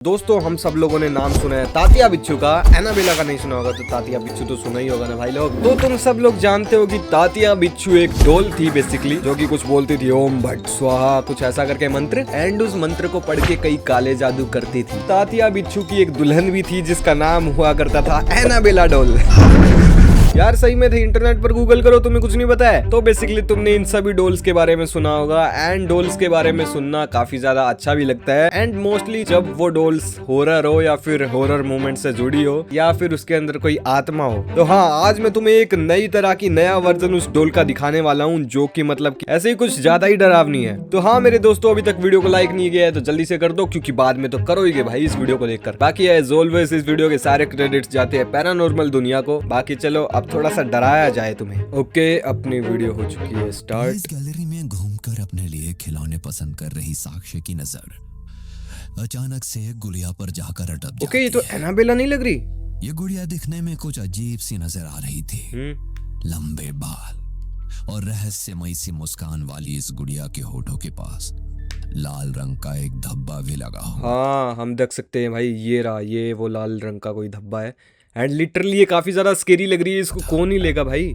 दोस्तों हम सब लोगों ने नाम सुना है तातिया बिच्छू का। एनाबेला का नहीं सुना होगा तो तातिया बिच्छू तो सुना ही होगा ना भाई लोग। तो तुम सब लोग जानते हो कि तातिया बिच्छू एक डॉल थी बेसिकली, जो कि कुछ बोलती थी ओम भट स्वाहा कुछ ऐसा करके मंत्र, एंड उस मंत्र को पढ़ के कई काले जादू करती थी। तातिया बिच्छू की एक दुल्हन भी थी जिसका नाम हुआ करता था एनाबेला डॉल। यार सही में थे, इंटरनेट पर गूगल करो तुम्हें कुछ नहीं पता है। तो बेसिकली तुमने इन सभी डॉल्स के बारे में सुना होगा, एंड डॉल्स के बारे में सुनना काफी ज्यादा अच्छा भी लगता है। एंड मोस्टली जब वो डॉल्स हॉरर हो या फिर हॉरर मूवमेंट से जुड़ी हो या फिर उसके अंदर कोई आत्मा हो। तो हाँ, आज मैं तुम्हें एक नई तरह की नया वर्जन उस डॉल का दिखाने वाला हूँ, जो कि मतलब ऐसे ही कुछ ज्यादा ही डरावनी है। तो हाँ मेरे दोस्तों, अभी तक वीडियो को लाइक नहीं किया है तो जल्दी से कर दो, क्योंकि बाद में तो करोगे भाई इस वीडियो को देखकर। बाकी एज ऑलवेज इस वीडियो के सारे क्रेडिट्स जाते हैं पैरानॉर्मल दुनिया को। बाकी चलो अब थोड़ा सा डराया जाए तुम्हें। ओके, अपनी वीडियो हो चुकी है स्टार्ट। इस गैलरी में घूमकर अपने लिए खिलौने पसंद कर रही साक्षी की नजर अचानक से गुड़िया पर जाकर अटक जाती है। ओके, ये तो एनाबेला नहीं लग रही। ये गुड़िया दिखने में कुछ अजीब सी नजर आ रही थी। लंबे बाल और रहस्यमयी सी मुस्कान वाली इस गुड़िया के होठों के पास लाल रंग का एक धब्बा भी लगा हुआ। हाँ हम देख सकते हैं भाई, ये रहा, ये वो लाल रंग का कोई धब्बा है। एंड लिटरली ये काफी ज्यादा स्केरी लग रही है। इसको कौन ही लेगा भाई,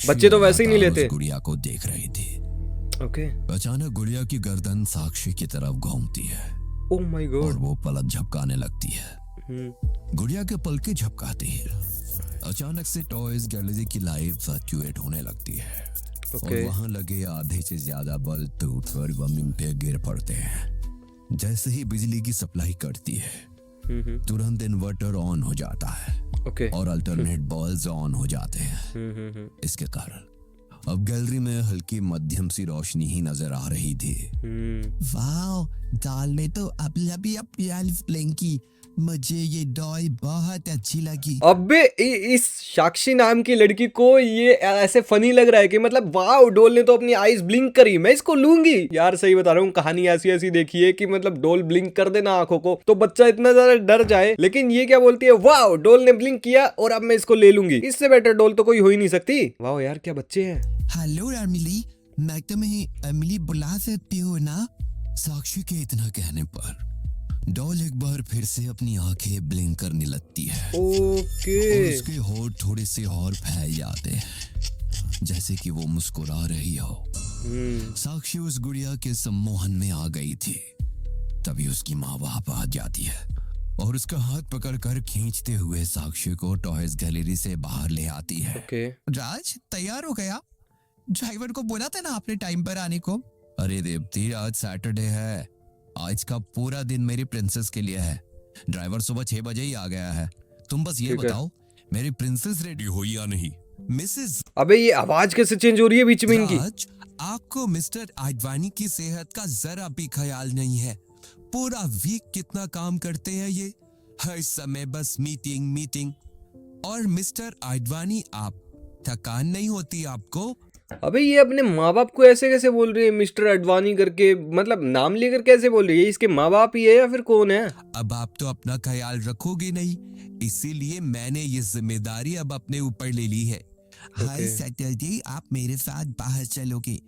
बच्चे तो वैसे ही नहीं लेते। गुड़िया को देख रही थी। ओके, अचानक गुड़िया की गर्दन साक्षी की तरफ घूमती है। Oh my God. और वो पलक झपकाने लगती है। गुड़िया के पलके झपकाते ही अचानक से टॉयज गैलरी की लाइट फ्लक्चुएट होने लगती है। और वहां लगे आधे से ज्यादा बल्ब टूटकर जमीन पे गिर पड़ते हैं। जैसे ही बिजली की सप्लाई कटती है तुरंत इन्वर्टर ऑन हो जाता है। और अल्टरनेट बल्ब्स ऑन हो जाते हैं। इसके कारण अब गैलरी में हल्की मध्यम सी रोशनी ही नजर आ रही थी। वाह, डॉल में तो अभी ब्लिंकी, मुझे ये डॉल बहुत अच्छी लगी। अबे इस साक्षी नाम की लड़की को ये ऐसे फनी लग रहा है कि मतलब वाह, डोल ने तो अपनी आईज ब्लिंक करी, मैं इसको लूंगी। यार सही बता रहा हूँ, कहानी ऐसी ऐसी देखी है कि मतलब डोल ब्लिंक कर देना आंखों को तो बच्चा इतना ज्यादा डर जाए, लेकिन ये क्या बोलती है, वाह डोल ने ब्लिंक किया और अब मैं इसको ले लूंगी। इससे बेटर डोल तो कोई हो ही नहीं सकती। वाह यार क्या बच्चे हैं। हेलो एमिली, मैं तुम्हें एमिली बुला सकती हूँ ना? साक्षी के इतना कहने पर डॉल एक बार फिर से अपनी आंखें ब्लिंक करने लगती है। ओके। और उसके होठ थोड़े से और फैल जाते हैं, जैसे कि वो मुस्कुरा रही हो। साक्षी उस गुड़िया के सम्मोहन में आ गई थी। तभी उसकी माँ वहां पर आ जाती है और उसका हाथ पकड़कर खींचते हुए साक्षी को टॉयज गैलरी से बाहर ले आती है। राज तैयार हो गया? ड्राइवर को बोला था ना आपने टाइम पर आने को? अरे देवती, आज सैटरडे है, आज का पूरा दिन मेरी प्रिंसेस के लिए है। ड्राइवर सुबह 6 बजे ही आ गया है। तुम बस ये बताओ मेरी प्रिंसेस रेडी हो या नहीं? मिसेस। अबे ये आवाज कैसे चेंज हो रही है बीच में इनकी? आपको मिस्टर आडवाणी की सेहत का जरा भी ख्याल नहीं है। पूरा वीक कितना काम करते हैं ये, हर समय बस मीटिंग मीटिंग। और मिस्टर आडवाणी, आप थकान नहीं होती आपको? अबे ये अपने माँ बाप को ऐसे कैसे बोल रही है मिस्टर अडवाणी करके, मतलब नाम लेकर कैसे बोल रही है? इसके माँ बाप ही है या फिर कौन है? अब आप तो अपना ख्याल रखोगे नहीं, इसीलिए मैंने ये जिम्मेदारी अब अपने ऊपर ले ली है। हर सैटरडे आप मेरे साथ बाहर चलोगे,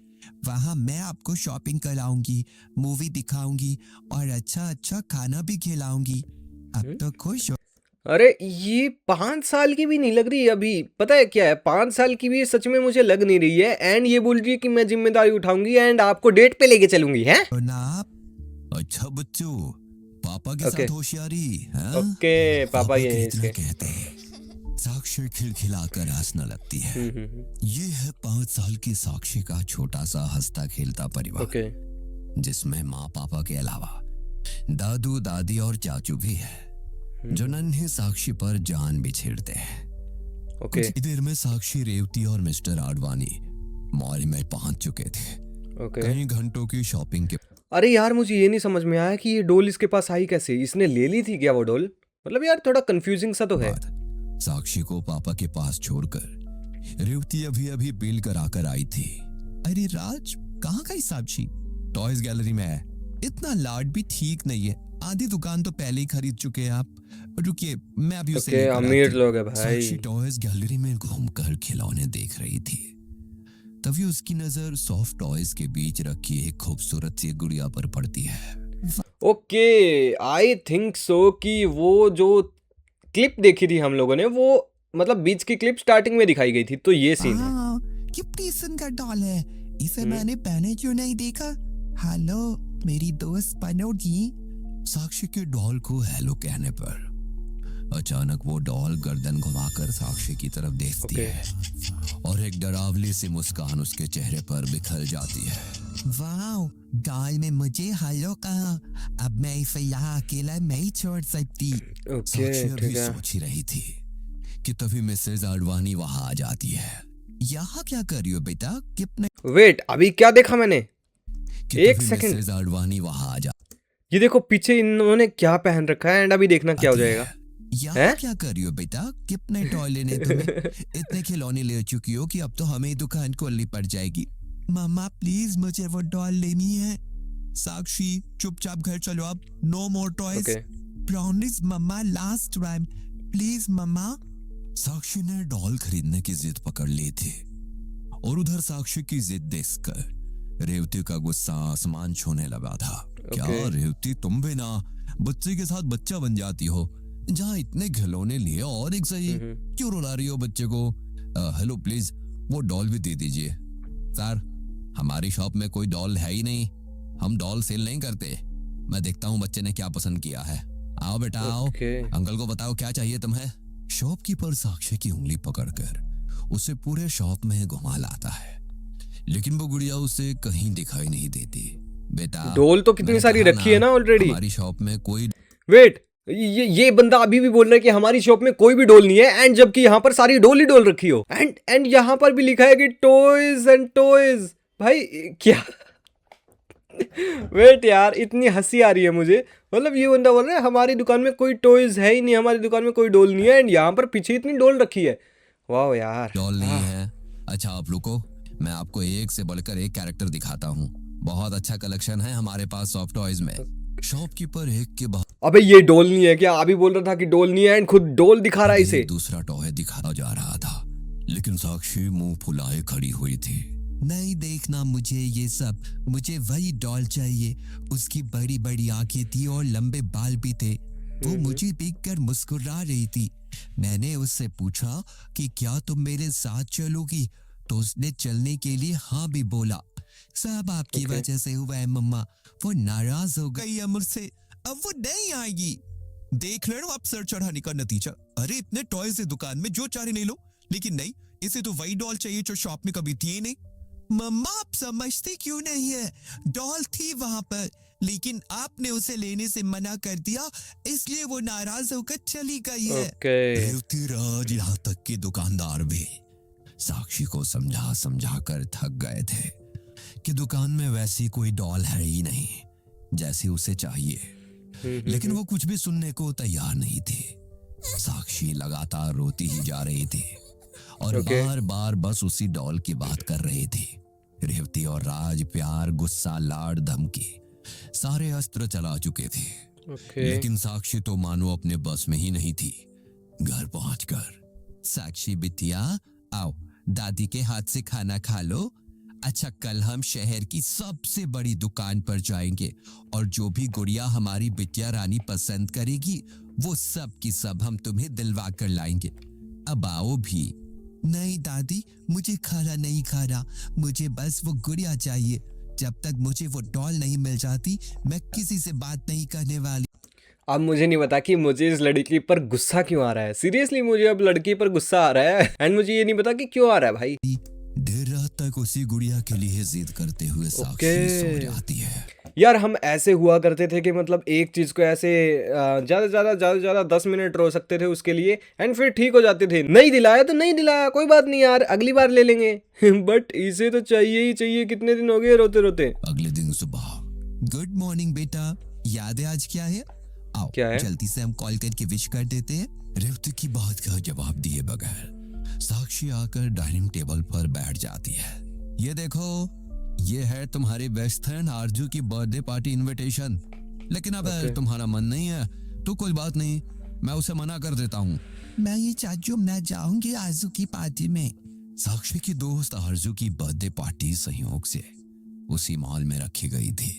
वहाँ मैं आपको शॉपिंग कराऊंगी, मूवी दिखाऊंगी और अच्छा अच्छा खाना भी खिलाऊंगी। अब तो खुश हो? अरे ये 5 साल की भी नहीं लग रही अभी। पता है क्या है, 5 साल की भी सच में मुझे लग नहीं रही है। एंड ये बोल रही है कि मैं जिम्मेदारी उठाऊंगी एंड आपको डेट पे लेके चलूंगी। हैं? अच्छा बच्चों, पापा के साथ होशियारी है? ओके, पापा ये इसके कहते हैं। साक्षी खिलखिलाकर हंसने लगती है। ये है 5 साल की साक्षी का छोटा सा हंसता खेलता परिवार, जिसमें माँ पापा के अलावा दादू दादी और चाचू भी है, जो नन्हे साक्षी पर जान बिछेरते हैं। कुछ देर में साक्षी, रेवती और मिस्टर आडवाणी मॉल में पहुंच चुके थे। कई घंटों की शॉपिंग के। अरे यार मुझे ये नहीं समझ में आया कि ये डॉल इसके पास आई कैसे? इसने ले ली थी क्या वो डॉल? मतलब यार थोड़ा कंफ्यूजिंग सा तो है। साक्षी को पापा के पास छोड़कर रेवती अभी अभी बिल कराकर आई थी। अरे राज, कहाँ गई साक्षी? टॉयज गैलरी में है। इतना लाड भी ठीक नहीं है, आधी दुकान तो पहले ही खरीद चुके हैं आप। रुकिए, मैं अभी उसे अमीर लोग है भाई। साक्षी टॉयज गैलरी में घूमकर खिलौने देख रही थी। तभी उसकी नजर सॉफ्ट टॉयज के बीच रखी एक खूबसूरत सी गुड़िया पर पड़ती है। ओके, आई थिंक सो कि वो जो क्लिप देखी थी हम लोगों ने, वो मतलब बीच की क्लिप स्टार्टिंग में दिखाई गई थी, तो ये सीन है। ये टीसन का डॉल है, इसे मैंने पहने क्यों नहीं देखा? हेलो मेरी दोस्त पनोगी। साक्षी के डॉल को हेलो कहने पर अचानक वो डॉल गर्दन घुमाकर साक्षी की तरफ देखती है और एक डरावनी सी मुस्कान उसके चेहरे पर बिखर जाती है। वाह, डॉल में मुझे हेलो कहा, अब मैं इसे यहाँ अकेला नहीं छोड़ सकती। साक्षी अभी सोच ही रही थी कि तभी मिसेज आडवाणी वहां आ जाती है। यहाँ क्या कर रही हो बेटा? कितने वेट, अभी क्या देखा मैंने? एक सेकंड, मिसेज आडवाणी वहां आ जा। ये देखो पीछे इन्होंने क्या पहन रखा है, एंड अभी देखना क्या हो जाएगा। यहाँ क्या कर रही हो बेटा? कितने टॉय लेने तुम्हें? इतने खिलौने ले चुकी हो कि अब तो हमें दुकान खोलनी पड़ जाएगी। मामा प्लीज मुझे वो डॉल लेनी है। साक्षी चुपचाप घर चलो अब, नो मोर टॉयज। प्रॉमिस मम्मा, लास्ट टाइम प्लीज मम्मा। साक्षी ने डॉल खरीदने की जिद पकड़ ली थी और उधर साक्षी की जिद देखकर रेवती का गुस्सा आसमान छूने लगा था। क्या रेवती, तुम भी ना बच्चे के साथ बच्चा बन जाती हो? जहाँ इतने खिलौने लिए और एक सही, क्यों रुला रही हो बच्चे को? हेलो प्लीज वो डॉल भी दे दीजिए। सर, हमारी शॉप में कोई डॉल है ही नहीं, हम डॉल सेल नहीं करते। मैं देखता हूँ बच्चे ने क्या पसंद किया है। आओ बेटा आओ, अंकल को बताओ क्या चाहिए तुम्हें। शॉपकीपर साक्षी की उंगली पकड़कर उसे पूरे शॉप में घुमा लाता है, लेकिन वो गुड़िया उसे कहीं दिखाई नहीं देती। बेटा, डॉल तो कितनी सारी रखी है ना ऑलरेडी। हमारी शॉप में कोई वेट, ये बंदा अभी भी बोल रहा है कि हमारी शॉप में कोई भी डॉल नहीं है, एंड जबकि यहाँ पर सारी डॉल ही डॉल रखी हो, एंड यहाँ पर भी लिखा है कि टॉयज एंड टॉयज। भाई क्या वेट यार, इतनी हंसी आ रही है मुझे। मतलब ये बंदा बोल रहा है हमारी दुकान में कोई टॉयज है ही नहीं, हमारी दुकान में कोई डॉल नहीं है, एंड यहाँ पर पीछे इतनी डॉल रखी है। वाह यार, डॉल नहीं है। अच्छा आप रुको, मैं आपको एक से बढ़कर एक कैरेक्टर दिखाता हूँ। बहुत अच्छा कलेक्शन है हमारे पास सॉफ्ट टॉयज में। शॉपकीपर एक के बाद अबे ये डॉल नहीं है क्या? अभी बोल रहा था कि डॉल नहीं है, एंड खुद डॉल दिखा रहा है इसे। दूसरा टॉय दिखाया जा रहा था, लेकिन साक्षी मुंह फुलाए खड़ी हुई थी। नहीं देखना मुझे ये सब, मुझे वही डॉल चाहिए। उसकी बड़ी बड़ी आंखें थी और लंबे बाल भी थे। वो मुझे देखकर मुस्कुरा रही थी। मैंने उससे पूछा कि क्या तुम मेरे साथ चलोगी, तो उसने चलने के लिए हाँ भी बोला। सब आपकी वजह से हुआ है मम्मा, वो नाराज हो गई है मुझसे, अब वो नहीं आएगी। देख रहे हो आप सर चढ़ाने का नतीजा। अरे इतने टॉय से दुकान में जो चाहे ले लो, लेकिन नहीं, इसे तो वही डॉल चाहिए जो शॉप में कभी थी नहीं। मम्मा आप समझते क्यों नहीं है? डॉल थी वहां पर, लेकिन आपने उसे लेने से मना कर दिया, इसलिए वो नाराज होकर चली गई है। रेवती राज यहाँ तक कि दुकानदार भी साक्षी को समझा समझा कर थक गए थे कि दुकान में वैसी कोई डॉल है ही नहीं जैसी उसे चाहिए, लेकिन वो कुछ भी सुनने को तैयार नहीं थी। साक्षी लगातार रोती ही जा रही थी और बार बार बस उसी डॉल की बात कर रही थी। रेवती और राज प्यार, गुस्सा, लाड़, धमकी सारे अस्त्र चला चुके थे, लेकिन साक्षी तो मानो अपने बस में ही नहीं थी। घर पहुंचकर साक्षी बिटिया आओ दादी के हाथ से खाना खा लो। अच्छा कल हम शहर की सबसे बड़ी दुकान पर जाएंगे और जो भी गुड़िया हमारी बिटिया रानी पसंद करेगी वो सब की सब हम तुम्हें दिलवा कर लाएंगे। अब आओ भी। नहीं दादी, मुझे खाना नहीं खाना, मुझे बस वो गुड़िया चाहिए। जब तक मुझे वो डॉल नहीं मिल जाती मैं किसी से बात नहीं करने वाली। अब मुझे नहीं पता कि मुझे इस लड़की पर गुस्सा क्यों आ रहा है। सीरियसली मुझे अब लड़की पर गुस्सा आ रहा है, एंड मुझे ये नहीं पता कि क्यों आ रहा है भाई। देर रात तक उसी गुड़िया के लिए जिद करते हुए साक्षी सो जाती है। यार हम ऐसे हुआ करते थे कि मतलब एक चीज को ऐसे ज्यादा से ज्यादा 10 मिनट रो सकते थे उसके लिए, एंड फिर ठीक हो जाते थे। नहीं दिलाया तो नहीं दिलाया, कोई बात नहीं यार, अगली बार ले लेंगे। बट इसे तो चाहिए ही चाहिए। कितने दिन हो गए रोते रोते। अगले दिन सुबह, गुड मॉर्निंग बेटा, याद है आज क्या है? आओ क्या है? जल्दी से हम कॉल करके विश कर देते हैं। रेवती की बात का जवाब दिए बगैर साक्षी आकर डाइनिंग टेबल पर बैठ जाती है। ये देखो, ये है तुम्हारी बेस्ट फ्रेंड आरजू की बर्थडे पार्टी इनविटेशन, लेकिन अब तुम्हारा मन नहीं है तो कोई बात नहीं, मैं उसे मना कर देता हूँ। मैं ये चाचू मैं जाऊंगी आरजू की पार्टी में। साक्षी की दोस्त आरजू की बर्थडे पार्टी संयोग से उसी मॉल में रखी गई थी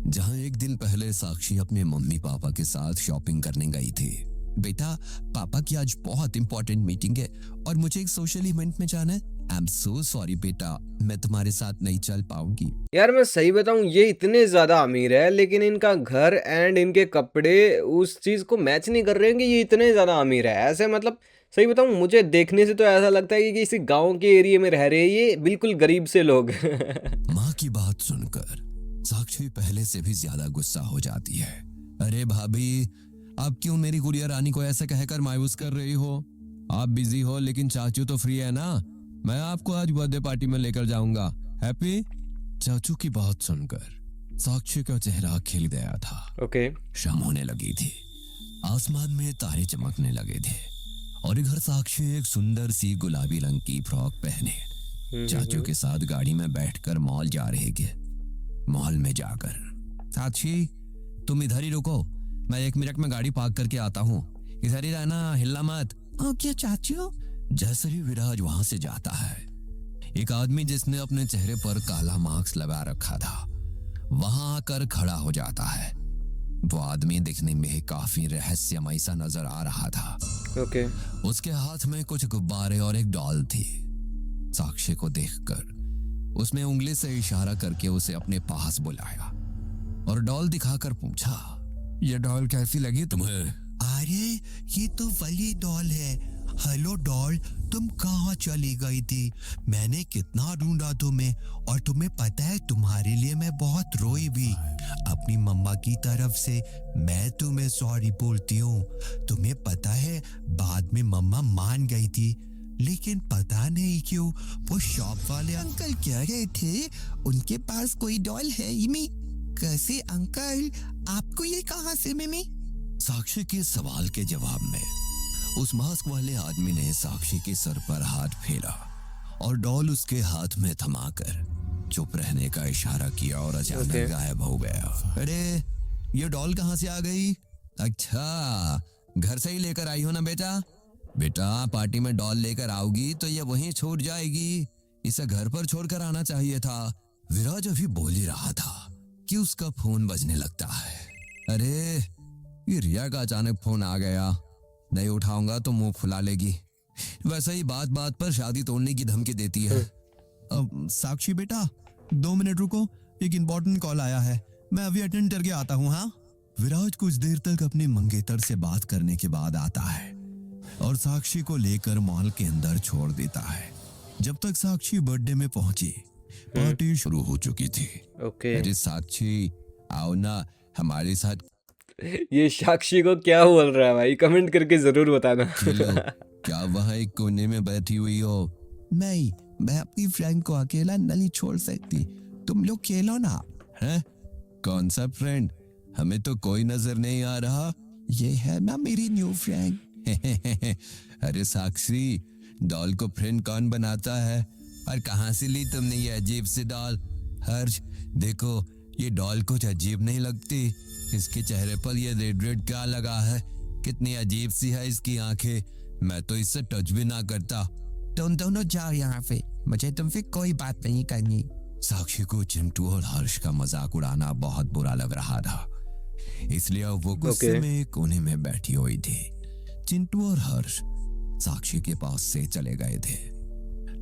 जहां एक दिन पहले साक्षी अपने मम्मी पापा के साथ शॉपिंग करने गई थी। बेटा, पापा की आज बहुत इंपॉर्टेंट मीटिंग है और मुझे एक सोशल इवेंट में जाना है। आई एम सो सॉरी बेटा, मैं तुम्हारे साथ नहीं चल पाऊंगी। यार मैं सही बताऊं, ये इतने ज्यादा अमीर है लेकिन इनका घर एंड इनके कपड़े उस चीज को मैच नहीं कर रहे हैं कि ये इतने ज्यादा अमीर है। ऐसे मतलब सही बताऊं, मुझे देखने से तो ऐसा लगता है कि किसी गांव के एरिया में रह रहे हैं ये बिल्कुल गरीब से लोग। माँ की बात सुनकर साक्षी पहले से भी ज्यादा गुस्सा हो जाती है। अरे भाभी, आप क्यों मेरी गुड़िया रानी को ऐसे कहकर मायूस कर रही हो? आप बिजी हो लेकिन चाचू तो फ्री है ना। मैं आपको आज बर्थडे पार्टी में लेकर जाऊंगा। हैप्पी? चाचू की बात सुनकर साक्षी का चेहरा खिल गया था। ओके। शाम होने लगी थी, आसमान में तारे चमकने लगे थे और इधर साक्षी एक सुंदर सी गुलाबी रंग की फ्रॉक पहने चाचू के साथ गाड़ी में बैठकर मॉल जा रहे थे। मॉल में जाकर, साक्षी तुम इधर ही रुको, मैं 1 मिनट में गाड़ी पार्क करके आता हूँ, इधर ही रहना, हिलना मत। ओके चाचू। जैसे ही विराज वहां से जाता है, एक आदमी जिसने अपने चेहरे पर काला मास्क लगा रखा था वहां आकर खड़ा हो जाता है। वो आदमी दिखने में काफी रहस्यमय सा नजर आ रहा था। ओके। उसके हाथ में कुछ गुब्बारे और एक डॉल थी। साक्षी को देखकर उसने उंगली से इशारा करके उसे अपने पास बुलाया और डॉल दिखाकर पूछा, ये डॉल कैसी लगी तुम्हें? अरे ये तो वही डॉल है। हेलो डॉल, तुम कहाँ चली गई थी? मैंने कितना ढूंढा तुम्हें, और तुम्हें पता है तुम्हारे लिए मैं बहुत रोई भी। अपनी मम्मा की तरफ से मैं तुम्हें सॉरी बोलती हूँ। तुम्हें पता है बाद में मम्मा मान गई थी, लेकिन पता नहीं क्यों वो शॉप वाले अंकल कह रहे थे उनके पास कोई डॉल है ही नहीं। कैसे अंकल, आपको ये कहाँ से मिली? साक्षी के सवाल के जवाब में उस मास्क वाले आदमी ने साक्षी के सर पर हाथ फेरा और डॉल उसके हाथ में थमाकर चुप रहने का इशारा किया और अचानक गायब हो गया। अरे ये डॉल कहाँ से आ गई? अच्छा, घर से ही लेकर आई हो ना बेटा? बेटा, पार्टी में डॉल लेकर आओगी तो ये वहीं छूट जाएगी, इसे घर पर छोड़कर आना चाहिए था। विराज अभी बोल ही रहा था कि उसका फोन बजने लगता है। अरे ये रिया का अचानक फोन आ गया, नहीं उठाऊंगा तो मुंह फुला लेगी। वैसे ही बात बात पर शादी तोड़ने की धमकी देती है। अब साक्षी बेटा 2 मिनट रुको, एक इंपॉर्टेंट कॉल आया है, मैं अभी अटेंड करके आता हूँ। हाँ। विराज कुछ देर तक अपने मंगेतर से बात करने के बाद आता है और साक्षी को लेकर मॉल के अंदर छोड़ देता है। जब तक साक्षी बर्थडे में पहुंची, पार्टी शुरू हो चुकी थी। ओके। अरे साक्षी, आओ ना हमारे साथ। ये साक्षी को क्या बोल रहा है भाई? कमेंट करके जरूर बताना। क्या वहाँ एक कोने में बैठी हुई हो? नहीं, मैं अपनी फ्रेंड को अकेला नहीं छोड़ सकती, तुम लोग खेलो ना। हैं? कौन सा फ्रेंड? हमें तो कोई नजर नहीं आ रहा। ये है ना मेरी न्यू फ्रेंड। अरे साक्षी, डॉल को फ्रेंड कौन बनाता है? और कहाँ से ली तुमने ये अजीब सी डॉल? हर्ष देखो, ये डॉल कुछ अजीब नहीं लगती, इसके चेहरे पर ये रेड रेड क्या लगा है? कितनी अजीब सी है इसकी आंखें, मैं तो इससे टच भी ना करता। तुम दोनों जाओ यहाँ से, मुझे तुमसे कोई बात नहीं करनी। साक्षी को चिंटू और हर्ष का मजाक उड़ाना बहुत बुरा लग रहा था, इसलिए वो गुस्से में कोने में बैठी हुई थी। चिंटू और हर्ष साक्षी के पास से चले गए थे,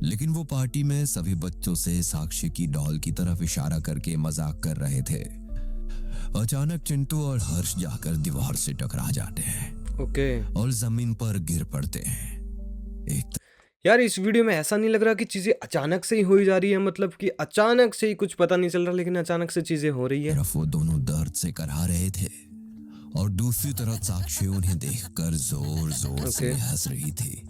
लेकिन वो पार्टी में सभी बच्चों से साक्षी की डॉल की तरफ इशारा करके मजाक कर रहे थे। अचानक चिंटू और हर्ष जाकर दीवार से टकरा जाते हैं और जमीन पर गिर पड़ते हैं। यार इस वीडियो में ऐसा नहीं लग रहा कि चीजें अचानक से ही हो जा रही है, मतलब कि अचानक से ही कुछ पता नहीं चल रहा, लेकिन अचानक से चीजें हो रही है। तरफ वो दोनों दर्द से करहा रहे थे और दूसरी तरफ साक्षी उन्हें देखकर जोर जोर से हंस रही थी।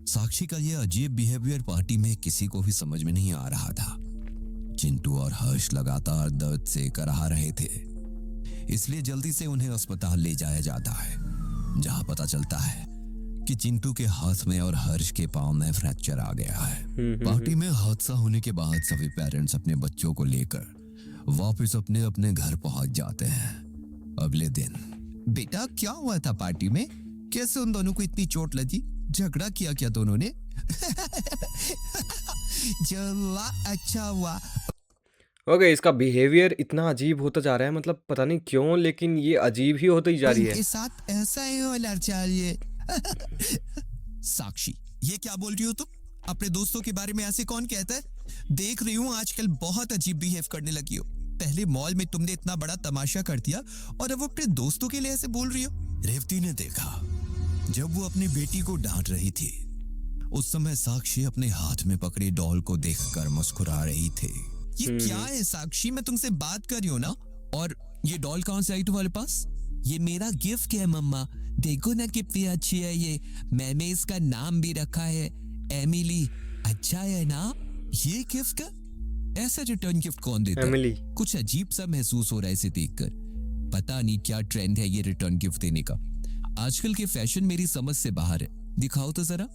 साक्षी का यह अजीब बिहेवियर पार्टी में किसी को भी समझ में नहीं आ रहा था। चिंटू और हर्ष लगातार दर्द से करहा रहे थे, इसलिए जल्दी से उन्हें अस्पताल ले जाया जाता है, जहां पता चलता है कि चिंटू के हाथ में और हर्ष के पांव में फ्रैक्चर आ गया है। पार्टी में हादसा होने के बाद सभी पेरेंट्स अपने बच्चों को लेकर वापस अपने अपने घर पहुंच जाते हैं। अगले दिन, बेटा क्या हुआ था पार्टी में? कैसे उन दोनों को इतनी चोट लगी? झगड़ा किया क्या दोनों ने? चला अच्छा हुआ। ओके, इसका बिहेवियर इतना अजीब होता जा रहा है, मतलब पता नहीं क्यों, लेकिन ये अजीब ही होती जा रही है। इनके साथ ऐसा ही होना चाहिए। साक्षी, ये क्या बोल रही हो तुम? अपने दोस्तों के बारे में ऐसे कौन कहता है? देख रही हूँ आजकल बहुत अजीब बिहेव करने लगी हो। पहले मॉल में तुमने इतना बड़ा तमाशा कर दिया और अब अपने दोस्तों के लिए ऐसे बोल रही हो। रेवती ने देखा जब वो अपनी बेटी को डांट रही थी, उस समय साक्षी अपने हाथ में पकड़ी डॉल को देखकर मुस्कुरा रही थी। ये क्या है साक्षी? मैं तुमसे बात कर रही हूँ ना। और ये डॉल कहाँ से आई तुम्हारे पास? ये मेरा गिफ्ट है मम्मा, देखो ना कितनी अच्छी है ये। मैंने इसका नाम भी रखा है एमिली। अच्छा है ना? ये गिफ्ट का ऐसा रिटर्न गिफ्ट कौन देता है? एमिली। कुछ अजीब सा महसूस हो रहा है इसे देखकर। पता नहीं क्या ट्रेंड है ये रिटर्न गिफ्ट देने का। आजकल के फैशन मेरी समझ से बाहर है। दिखाओ तो जरा।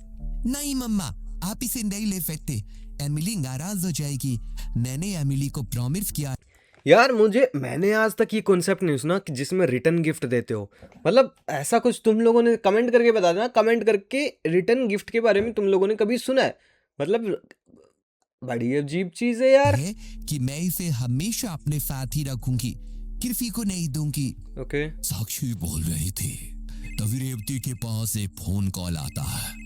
नहीं मम्मा, आप इसे नहीं ले सकते, एमिली नाराज हो जाएगी। मैंने एमिली को प्रॉमिस किया। यार मैंने आज तक ये कॉन्सेप्ट नहीं सुना कि जिसमें रिटर्न गिफ्ट देते हो। मतलब ऐसा कुछ तुम लोगों ने कमेंट करके बता देना, कमेंट करके रिटर्न गिफ्ट के बारे में तुम लोगों ने कभी सुना है? मतलब बड़ी अजीब चीज है यार। है कि मैं इसे हमेशा अपने साथ ही रखूंगी, किसी को नहीं दूंगी। ओके। साक्षी बोल रही थी तभी रेवती के पास एक फोन कॉल आता है।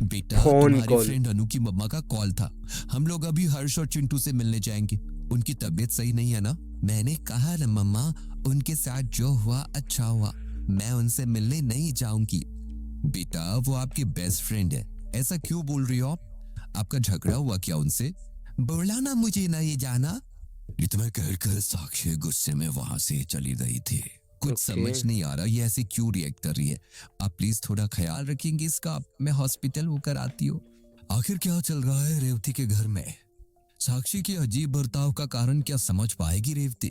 बेटा, फोन तुम्हारी कॉल? फ्रेंड अनु की मम्मा का कॉल था। हम लोग अभी हर्ष और चिंटू से मिलने जाएंगे। उनकी तबीयत सही नहीं है ना? मैंने कहा ना मम्मा, उनके साथ जो हुआ अच्छा हुआ। मैं उनसे मिलने नहीं जाऊंगी। बेटा, वो आपकी बेस्ट फ्रेंड है, ऐसा क्यों बोल रही हो आप? आपका झगड़ा हुआ क्या उनसे? बोला ना मुझे नहीं जाना। इतना कहकर साक्षी गुस्से में वहां से चली गई थी। कुछ समझ नहीं आ रहा ये ऐसे क्यों रिएक्ट कर रही है। आप प्लीज थोड़ा ख्याल रखेंगे इसका। मैं हॉस्पिटल होकर आती हूँ। आखिर क्या चल रहा है रेवती के घर में? साक्षी के अजीब बर्ताव का कारण क्या समझ पाएगी रेवती?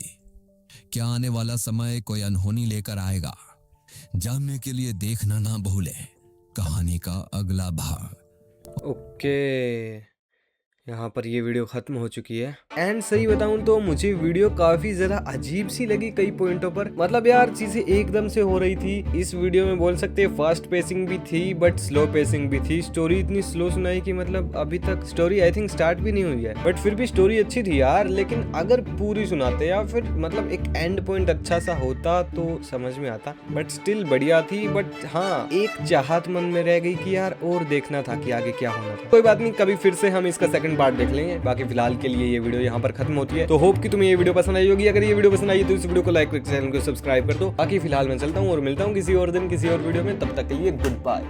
क्या आने वाला समय कोई अनहोनी लेकर आएगा? जानने के लिए देखना ना भूले कहानी का अगला भाग। ओके, यहाँ पर ये वीडियो खत्म हो चुकी है। एंड सही बताऊं तो मुझे वीडियो काफी ज्यादा अजीब सी लगी कई पॉइंटों पर। मतलब यार चीजें एकदम से हो रही थी। इस वीडियो में बोल सकते हैं फास्ट पेसिंग भी थी बट स्लो पेसिंग भी थी। स्टोरी इतनी स्लो सुनाई कि मतलब अभी तक स्टोरी आई थिंक स्टार्ट भी नहीं हुई है, बट फिर भी स्टोरी अच्छी थी यार। लेकिन अगर पूरी सुनाते या फिर मतलब एक एंड पॉइंट अच्छा सा होता तो समझ में आता, बट स्टिल बढ़िया थी। बट हाँ, एक चाहत मन में रह गई कि यार और देखना था कि आगे क्या होना था। कोई बात नहीं, कभी फिर से हम इसका सेकंड पार्ट देख लेंगे। बाकी फिलहाल के लिए ये वीडियो यहाँ पर खत्म होती है। तो होप कि तुम्हें ये वीडियो पसंद आई होगी। अगर ये वीडियो पसंद आई तो इस वीडियो को लाइक करके चैनल को सब्सक्राइब कर दो। बाकी फिलहाल मैं चलता हूँ और मिलता हूँ किसी और दिन किसी और वीडियो में। तब तक के लिए गुड बाय।